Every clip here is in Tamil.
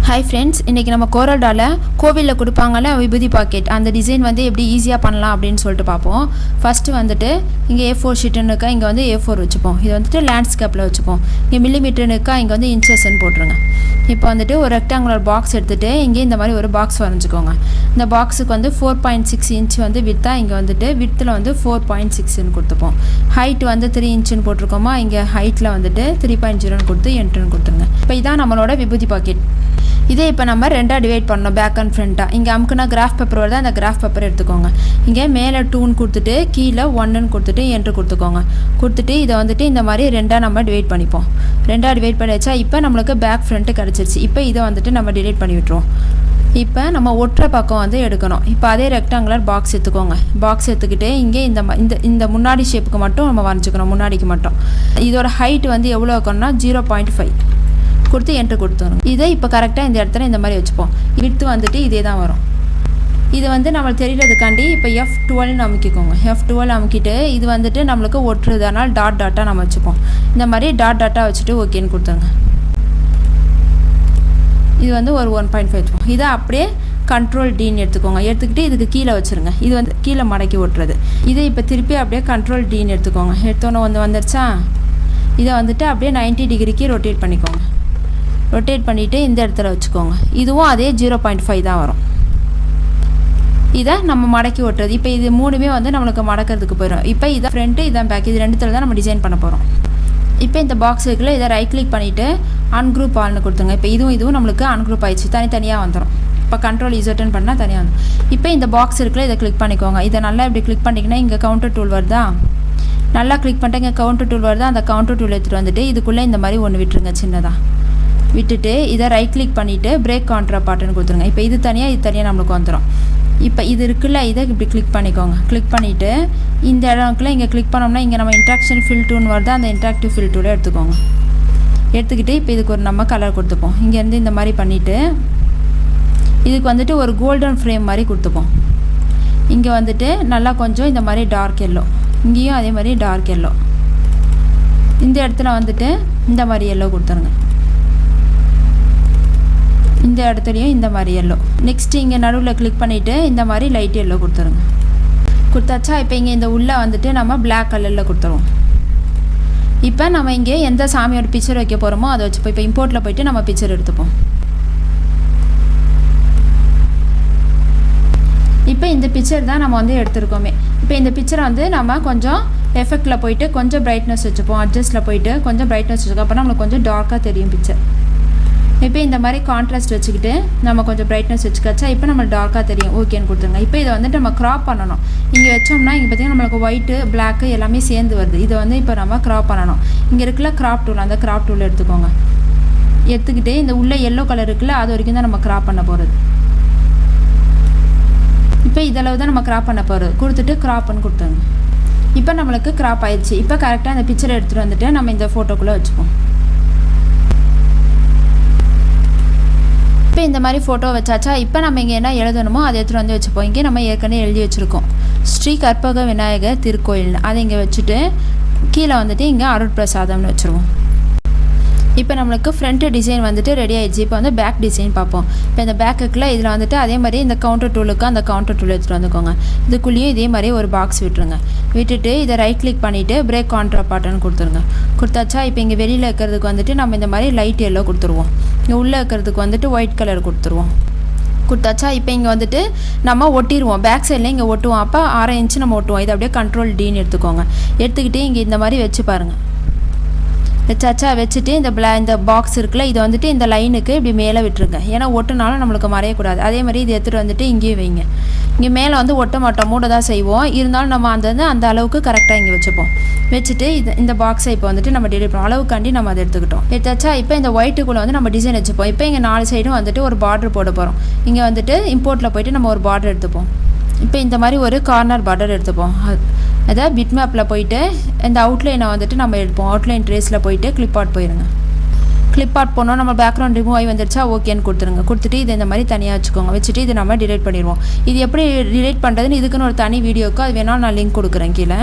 Hi friends, இன்னைக்கு நம்ம coreldraw கோவில்ல கொடுப்பாங்கல விபூதி பாக்கெட் அந்த டிசைன் வந்து எப்படி ஈஸியா பண்ணலாம் அப்படினு சொல்லிட்டு பாப்போம். ஃபர்ஸ்ட் வந்துட்டு இங்க A4 ஷீட்னு இருக்கா, இங்க வந்து A4 வெச்சுப்போம். இது வந்துட்டு லேண்ட்ஸ்கேப்ல வெச்சுப்போம். இங்க மில்லிமீட்டர்னு இருக்கா, இங்க வந்து இன்ச்சஸ்னு போட்டுருங்க. இப்போ வந்துட்டு ஒரு ரெக்டாங்குலர் பாக்ஸ் எடுத்துட்டு இங்க இந்த மாதிரி ஒரு பாக்ஸ் வரைஞ்சுக்கோங்க. இந்த பாக்ஸ்க்கு வந்து 4.6 இன்ச் வந்து வித்தா, இங்க வந்துட்டு விட்த்ல வந்து 4.6 ன்னு கொடுத்துப்போம். ஹைட் வந்து 3 இன்ச்னு போட்டுருக்கோமா, இங்க ஹைட்ல வந்துட்டு 3.0 ன்னு கொடுத்து என்டர்னு கொடுத்துருங்க. இப்போ இதான் நம்மளோட விபூதி பாக்கெட். இதே இப்போ நம்ம ரெண்டா டிவைட் பண்ணோம், பேக் அண்ட் ஃப்ரண்டா. இங்கே அமுக்குனா கிராஃப் பேப்பர் வருது, அந்த கிராஃப் பேப்பர் எடுத்துக்கோங்க. இங்கே மேலே 2ன்னு கொடுத்துட்டு கீழே 1ன்னு கொடுத்துட்டு என்ட்ரு கொடுத்துக்கோங்க. கொடுத்துட்டு இதை வந்துட்டு இந்த மாதிரி ரெண்டாக நம்ம டிவைட் பண்ணிப்போம். ரெண்டாக டிவைட் பண்ணி வச்சா இப்போ நம்மளுக்கு பேக் ஃப்ரண்ட்டு கிடச்சிருச்சு. இப்போ இதை வந்துட்டு நம்ம டிவைட் பண்ணி விட்டுருவோம். இப்போ நம்ம ஒற்றை பக்கம் வந்து எடுக்கணும். இப்போ அதே ரெக்டாங்குலர் பாக்ஸ் எடுத்துக்கோங்க. பாக்ஸ் எடுத்துக்கிட்டு இங்கே இந்த முன்னாடி ஷேப்புக்கு மட்டும் நம்ம வரைஞ்சிக்கணும், முன்னாடிக்கு மட்டும். இதோட ஹைட் வந்து எவ்வளோ இருக்கணும்னா 0.5 கொடுத்து என்ட்ரு கொடுத்துரும். இதை இப்போ கரெக்டாக இந்த இடத்துல இந்த மாதிரி வச்சுப்போம். விட்த்து வந்துட்டு இதே தான் வரும். இது வந்து நம்மளுக்கு தெரியறதுக்காண்டி இப்போ F12 அமுக்கிக்கோங்க. F12 அமுக்கிட்டு இது வந்துட்டு நம்மளுக்கு ஒட்டுறதுனால டாட்டாக நம்ம வச்சுப்போம். இந்த மாதிரி டாட்டாக வச்சுட்டு ஓகேன்னு கொடுத்துருங்க. இது வந்து ஒரு 1.5 வச்சுப்போம். இதை அப்படியே Ctrl Dன்னு எடுத்துக்கோங்க. எடுத்துக்கிட்டு இதுக்கு கீழே வச்சுருங்க. இது வந்து கீழே மடக்கி ஓட்டுறது. இதை இப்போ திருப்பி அப்படியே Ctrl Dன்னு எடுத்துக்கோங்க. எடுத்தோன்னே வந்துருச்சா, இதை வந்துட்டு அப்படியே 90 டிகிரிக்கு ரொட்டேட் பண்ணிக்கோங்க. ரொட்டேட் பண்ணிவிட்டு இந்த இடத்துல வச்சுக்கோங்க. இதுவும் அதே 0.5 தான் வரும். இதை நம்ம மடக்கி ஓட்டுறது. இப்போ இது மூணுமே வந்து நம்மளுக்கு மடக்கிறதுக்கு போயிடும். இப்போ இதான் ஃப்ரண்ட்டு, இதான் பேக், இது ரெண்டுத்தில் தான் நம்ம டிசைன் பண்ண போகிறோம். இப்போ இந்த பாக்ஸ் இருக்குல்ல, இதை ரைட் கிளிக் பண்ணிவிட்டு அன்குரூப் ஆல்னு கொடுத்துருங்க. இப்போ இதுவும் நம்மளுக்கு அன்குரூப் ஆயிடுச்சு, தனித்தனியாக வந்துடும். இப்போ Ctrl Z பண்ணால் தனியாக வந்துடும். இப்போ இந்த பாக்ஸ் இருக்குல்ல, இதை கிளிக் பண்ணிக்கோங்க. இதை நல்லா இப்படி கிளிக் பண்ணிங்கன்னா இங்கே கவுண்டர் டூல் வருதா, நல்லா கிளிக் பண்ணிட்டு இங்கே கவுண்டர் டூல் வருதா, அந்த கவுண்டர் டூல் எடுத்துகிட்டு வந்துட்டு இதுக்குள்ளே இந்த மாதிரி ஒன்று விட்டுருங்க, சின்னதாக விட்டுட்டு இதை ரைட் கிளிக் பண்ணிவிட்டு பிரேக் கான்ட்ரா பாட்டுன்னு கொடுத்துருங்க. இப்போ இது தனியாக நம்மளுக்கு வந்துடும். இப்போ இது இருக்குல்ல, இதை இப்படி கிளிக் பண்ணிக்கோங்க. கிளிக் பண்ணிவிட்டு இந்த இடம்க்குள்ள இங்கே கிளிக் பண்ணோம்னா இங்கே நம்ம இன்ட்ராக்ஷன் ஃபில் டூன்னு வருது, அந்த இன்ட்ராக்டிவ் ஃபில் டூலை எடுத்துக்கோங்க. எடுத்துக்கிட்டு இப்போ இதுக்கு ஒரு நம்ம கலர் கொடுத்துப்போம். இங்கேருந்து இந்த மாதிரி பண்ணிவிட்டு இதுக்கு வந்துட்டு ஒரு கோல்டன் ஃப்ரேம் மாதிரி கொடுத்துப்போம். இங்கே வந்துட்டு நல்லா கொஞ்சம் இந்த மாதிரி டார்க் எல்லோ, இங்கேயும் அதே மாதிரி டார்க் எல்லோ, இந்த இடத்துல வந்துட்டு இந்த மாதிரி எல்லோ கொடுத்துருங்க. இந்த இடத்துலையும் இந்த மாதிரி எல்லோ. நெக்ஸ்ட்டு இங்கே நடுவில் கிளிக் பண்ணிவிட்டு இந்த மாதிரி லைட் எல்லோ கொடுத்துருங்க. கொடுத்தாச்சா, இப்போ இங்கே இந்த உள்ளே வந்துட்டு நம்ம பிளாக் கலரில் கொடுத்துருவோம். இப்போ நம்ம இங்கே எந்த சாமியோட பிக்சர் வைக்க போகிறோமோ அதை வச்சுப்போம். இப்போ இம்போர்ட்டில் போய்ட்டு நம்ம பிக்சர் எடுத்துப்போம். இப்போ இந்த பிக்சர் தான் நம்ம வந்து எடுத்துருக்கோமே. இப்போ இந்த பிக்சரை வந்து நம்ம கொஞ்சம் எஃபெக்டில் போயிட்டு கொஞ்சம் பிரைட்னஸ் வச்சுப்போம். அட்ஜஸ்ட்டில் போயிட்டு கொஞ்சம் பிரைட்னஸ் வச்சுக்கோ, அப்போ நம்மளுக்கு கொஞ்சம் டார்க்காக தெரியும் பிக்சர். இப்போ இந்த மாதிரி கான்ட்ராஸ்ட் வச்சுக்கிட்டு நம்ம கொஞ்சம் பிரைட்னஸ் வச்சுக்காச்சா, இப்போ நம்ம டார்க்காக தெரியும், ஓகேன்னு கொடுத்துருங்க. இப்போ இதை வந்துட்டு நம்ம க்ராப் பண்ணணும். இங்கே வச்சோம்னா இங்கே பார்த்திங்கன்னா நம்மளுக்கு ஒயிட்டு பிளாக்கு எல்லாமே சேர்ந்து வருது. இதை வந்து இப்போ நம்ம க்ராப் பண்ணணும். இங்கே இருக்குல்ல கிராப் டூல், அந்த கிராப் டூல் எடுத்துக்கோங்க. எடுத்துக்கிட்டு இந்த உள்ள எல்லோ கலர் இருக்குல்ல, அது வரைக்கும் தான் நம்ம க்ராப் பண்ண போகிறது. இப்போ இதளவு தான் நம்ம க்ராப் பண்ண போகிறது. கொடுத்துட்டு க்ராப்னு கொடுத்துருங்க. இப்போ நம்மளுக்கு க்ராப் ஆயிடுச்சு. இப்போ கரெக்டாக அந்த பிக்சரை எடுத்துகிட்டு வந்துட்டு நம்ம இந்த ஃபோட்டோக்குள்ளே வச்சுப்போம். இப்போ இந்த மாதிரி ஃபோட்டோ வச்சாச்சா, இப்போ நம்ம இங்கே என்ன எழுதணுமோ அதை எடுத்துகிட்டு வந்து வச்சுப்போம். இங்கே நம்ம ஏற்கனவே எழுதி வச்சுருக்கோம், ஸ்ரீ கற்பக விநாயகர் திருக்கோயில்னு. அதை இங்கே வச்சுட்டு கீழே வந்துட்டு இங்கே அருட்பிரசாதம்னு வச்சுருவோம். இப்போ நம்மளுக்கு ஃப்ரண்ட் டிசைன் வந்துட்டு ரெடி ஆகிடுச்சு. இப்போ வந்து பேக் டிசைன் பார்ப்போம். இப்போ இந்த பேக்குக்குள்ள இதில் வந்துட்டு அதே மாதிரி இந்த கவுண்டர் டூலுக்கு அந்த கவுண்டர் டூல் எடுத்துகிட்டு வந்துக்கோங்க. இதுக்குள்ளேயும் இதே மாதிரி ஒரு பாக்ஸ் விட்டுருங்க. விட்டுட்டு இதை ரைட் கிளிக் பண்ணிவிட்டு பிரேக் கான்ட்ரா பாட்டுன்னு கொடுத்துருங்க. கொடுத்தாச்சா, இப்போ இங்கே வெளியில் இருக்கிறதுக்கு வந்துட்டு நம்ம இந்த மாதிரி லைட் எல்லோ கொடுத்துருவோம். இங்கே உள்ளே இருக்கிறதுக்கு வந்துட்டு ஒயிட் கலர் கொடுத்துருவோம். கொடுத்தாச்சா, இப்போ இங்கே வந்துட்டு நம்ம ஒட்டிடுவோம். பேக் சைடில் இங்கே ஒட்டுவோம். அப்போ 6 இன்ச்சு நம்ம ஒட்டுவோம். இதை அப்படியே Ctrl Dன்னு எடுத்துக்கோங்க. எடுத்துக்கிட்டு இங்கே இந்த மாதிரி வச்சு பாருங்கள். வச்சாச்சா, வச்சுட்டு இந்த பாக்ஸ் இருக்குல்ல, இதை வந்துட்டு இந்த லைனுக்கு இப்படி மேலே விட்டுருங்க. ஏன்னா ஒட்டுனாலும் நம்மளுக்கு மறையக்கூடாது. அதே மாதிரி இது எடுத்துகிட்டு வந்துட்டு இங்கேயும் வைங்க. இங்கே மேலே வந்து ஒட்ட மாட்டோம், மூட தான் செய்வோம். இருந்தாலும் நம்ம அந்த அளவுக்கு கரெக்டாக இங்கே வச்சுப்போம். வச்சுட்டு இந்த பாக்ஸை இப்போ வந்துட்டு நம்ம டிலீட் பண்ணோம். அளவுக்காண்டி நம்ம அதை எடுத்துக்கிட்டோம். எடுத்தாச்சா, இப்போ இந்த ஒயிட்டுக்குள்ளே வந்து நம்ம டிசைன் வச்சுப்போம். இப்போ இங்கே 4 சைடும் வந்துட்டு ஒரு பார்டர் போட போகிறோம். இங்கே வந்துட்டு இம்போர்ட்டில் போய்ட்டு நம்ம ஒரு பார்டர் எடுத்துப்போம். இப்போ இந்த மாதிரி ஒரு கார்னர் பார்டர் எடுத்துப்போம். அதை பிட் மேப்பில் போயிட்டு இந்த அவுட்லைனை வந்துட்டு நம்ம எடுப்போம். அவுட்லைன் ட்ரேஸில் போயிட்டு கிளிப்பார்ட் போயிடுங்க. கிளிப்பார்ட் போனோம், நம்ம பேக்ரவுண்ட் ரிமூவ் ஆகி வந்துருச்சா, ஓகேன்னு கொடுத்துருங்க. கொடுத்துட்டு இதை இந்த மாதிரி தனியாக வச்சுக்கோங்க. வச்சுட்டு இதை நம்ம டிலீட் பண்ணிடுவோம். இது எப்படி டிலீட் பண்ணுறதுன்னு இதுக்குன்னு ஒரு தனி வீடியோக்கு அது வேணாலும் நான் லிங்க் கொடுக்குறேன் கீழே.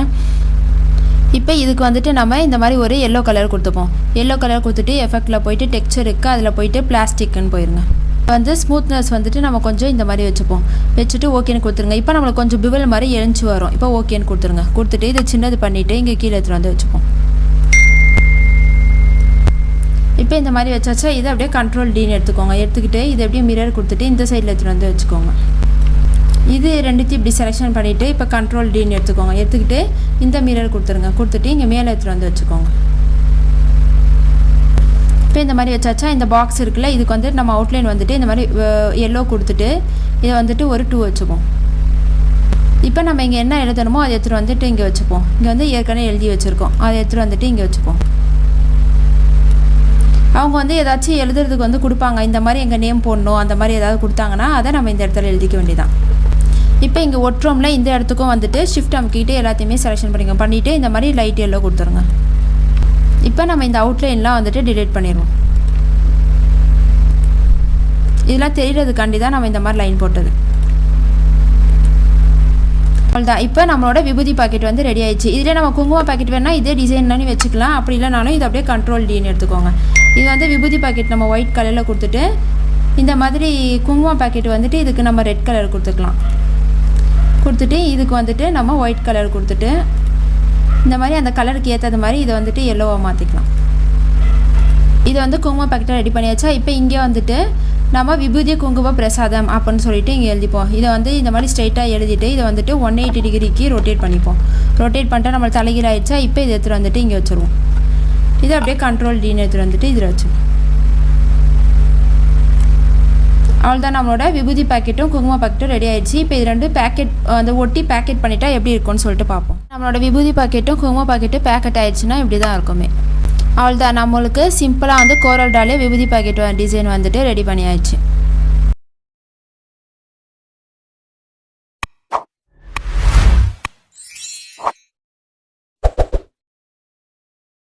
இப்போ இதுக்கு வந்துட்டு நம்ம இந்த மாதிரி ஒரு எல்லோ கலர் கொடுத்துப்போம். எல்லோ கலர் கொடுத்துட்டு எஃபெக்டில் போயிட்டு டெக்ஸ்சர் இருக்குது, அதில் போயிட்டு பிளாஸ்டிக்குன்னு போயிருங்க. வந்து ஸ்மூத்னஸ் வந்துட்டு நம்ம கொஞ்சம் இந்த மாதிரி வச்சுப்போம். வச்சுட்டு ஓகேன்னு கொடுத்துருங்க. இப்போ நம்மளுக்கு கொஞ்சம் பிவல் மாதிரி எழுஞ்சி வரும். இப்போ ஓகேன்னு கொடுத்துருங்க. கொடுத்துட்டு இதை சின்னது பண்ணிவிட்டு இங்கே கீழே எடுத்துகிட்டு வந்து வச்சுப்போம். இப்போ இந்த மாதிரி வச்சாச்சா இதை அப்படியே கண்ட்ரோல் டீன்னு எடுத்துக்கோங்க. எடுத்துக்கிட்டு இதை அப்படியே மிரர் கொடுத்துட்டு இந்த சைடில் எடுத்துகிட்டு வந்து வச்சுக்கோங்க. இது ரெண்டுத்தையும் இப்படி செலெக்ஷன் பண்ணிவிட்டு இப்போ கண்ட்ரோல் டீன்னு எடுத்துக்கோங்க. எடுத்துக்கிட்டு இந்த மிரர் கொடுத்துருங்க. கொடுத்துட்டு இங்கே மேலே எடுத்துகிட்டு வந்து வச்சுக்கோங்க. இப்போ இந்த மாதிரி வச்சாச்சா இந்த பாக்ஸ் இருக்குல்ல, இதுக்கு வந்துட்டு நம்ம அவுட்லைன் வந்துட்டு இந்த மாதிரி எல்லோ கொடுத்துட்டு இதை வந்துட்டு ஒரு 2 வச்சுப்போம். இப்போ நம்ம இங்கே என்ன எழுதணுமோ அதை எடுத்துகிட்டு வந்துட்டு இங்கே வச்சுப்போம். இங்கே வந்து ஏற்கனவே எழுதி வச்சுருக்கோம், அதை எடுத்துகிட்டு வந்துட்டு இங்கே வச்சுப்போம். அவங்க வந்து ஏதாச்சும் எழுதுறதுக்கு வந்து கொடுப்பாங்க, இந்த மாதிரி எங்கள் நேம் போடணும் அந்த மாதிரி ஏதாவது கொடுத்தாங்கன்னா அதை நம்ம இந்த இடத்துல எழுதிக்க வேண்டியதான். இப்போ இங்கே ஒட்டுறோம்ல, இந்த இடத்துக்கும் வந்துட்டு ஷிஃப்ட் அமுக்கிட்டு எல்லாத்தையுமே செலெக்ஷன் பண்ணிவிட்டு இந்த மாதிரி லைட் எல்லோ கொடுத்துருங்க. இப்போ நம்ம இந்த அவுட்லைன்லாம் வந்துட்டு டிலீட் பண்ணிடுவோம். இதெல்லாம் தெரியறதுக்காண்டி தான் நம்ம இந்த மாதிரி லைன் போட்டது. அவ்வளோதான். இப்போ நம்மளோட விபூதி பாக்கெட் வந்து ரெடி ஆயிடுச்சு. இதில் நம்ம குங்கும பாக்கெட் வேணால் இதே டிசைன்லாம் வச்சுக்கலாம். அப்படி இல்லைனாலும் இது அப்படியே கண்ட்ரோல் டீன்னு எடுத்துக்கோங்க. இது வந்து விபூதி பாக்கெட் நம்ம ஒயிட் கலரில் கொடுத்துட்டு இந்த மாதிரி குங்கும பாக்கெட் வந்துட்டு இதுக்கு நம்ம ரெட் கலர் கொடுத்துக்கலாம். கொடுத்துட்டு இதுக்கு வந்துட்டு நம்ம ஒயிட் கலர் கொடுத்துட்டு இந்த மாதிரி அந்த கலருக்கு ஏற்றது மாதிரி இதை வந்துட்டு எல்லோவாக மாற்றிக்கலாம். இதை வந்து குங்கும பாக்கெட்டாக ரெடி பண்ணியாச்சா. இப்போ இங்கே வந்துட்டு நம்ம விபூதி குங்கும பிரசாதம் அப்படின்னு சொல்லிட்டு இங்கே எழுதிப்போம். இதை வந்து இந்த மாதிரி ஸ்ட்ரைட்டாக எழுதிட்டு இதை வந்துட்டு 180 டிகிரிக்கு ரொட்டேட் பண்ணிப்போம். ரொட்டேட் பண்ணிட்டு நம்ம தலைகீழ ஆயிடுச்சா. இப்போ இதை எடுத்துகிட்டு வந்துட்டு இங்கே வச்சுருவோம். இதை அப்படியே கண்ட்ரோல் டீன்னு எடுத்துகிட்டு வந்துட்டு இதில் வச்சுருவோம். அவ்வளோதான், நம்மளோட விபூதி பாக்கெட்டும் குங்கும பாக்கெட்டும் ரெடி ஆயிடுச்சு. இப்போ இது 2 பேக்கெட் அந்த ஒட்டி பேக்கெட் பண்ணிட்டா எப்படி இருக்கும்னு சொல்லிட்டு பார்ப்போம். நம்மளோட விபூதி பாக்கெட்டும் குங்கும பாக்கெட்டும் பேக்கெட் ஆயிடுச்சுன்னா இப்படி தான் இருக்குமே. அவ்வளோதான், நம்மளுக்கு சிம்பிளாக வந்து கோரல் டிராலே விபூதி பாக்கெட் டிசைன் வந்துட்டு ரெடி பண்ணியாச்சு.